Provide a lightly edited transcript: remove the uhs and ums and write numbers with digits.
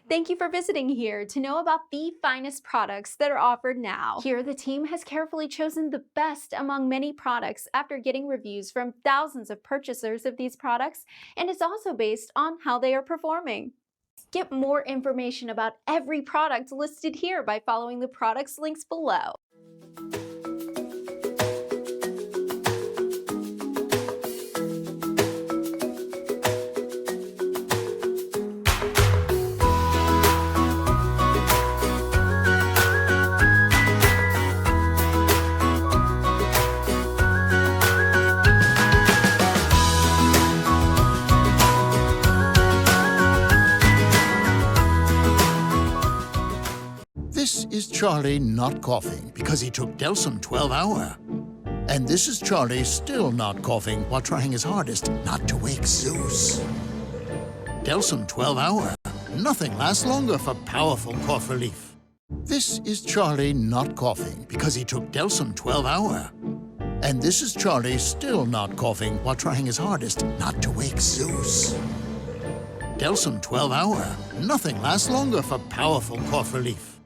Thank you for visiting here to know about the finest products that are offered now. Here, the team has carefully chosen the best among many products after getting reviews from thousands of purchasers of these products, and it's also based on how they are performing. Get more information about every product listed here by following the products links below. This is Charlie not coughing because he took Delsum 12-hour. And this is Charlie still not coughing while trying his hardest not to wake Zeus. Delsum 12-hour. Nothing lasts longer for powerful cough relief. This is Charlie not coughing because he took Delsum 12-hour. And this is Charlie still not coughing while trying his hardest not to wake Zeus. Delsum 12-hour. Nothing lasts longer for powerful cough relief.